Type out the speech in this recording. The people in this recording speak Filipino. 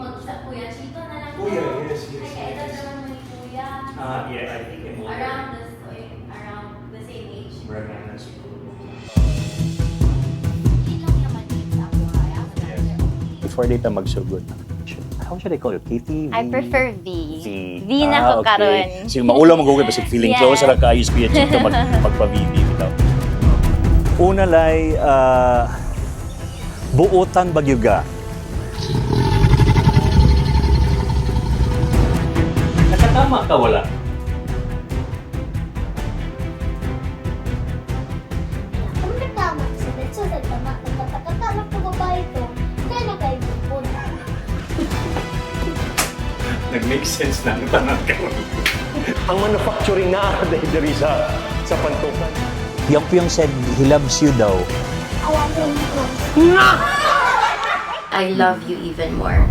mag-isa Kuya Chito na lang. Kuya, yes. Ay, kaedad naman mo ni Kuya. Yeah, I think I'm older. Around the same age. Marami na siguro. Yun lang naman din sa buhay. Before data magsugod, how should I call it? KT? I prefer V. V. V na ko karon. Sige, maulaw mag-uwi ba? Feeling Yes. close ra kayo Kuya Chito magpa-VV bitaw. Una lay, buotan bagyuga. Nakatama ka wala? Kung nagtama sa dito sa tama, nagkatakatama ko babae ito, kaya na kayo po. Nag-make sense na ang tanong ka. Ang manufacturing na dahil sa pantukan. Pyong said he loves you daw. Alam ko. I love you even more.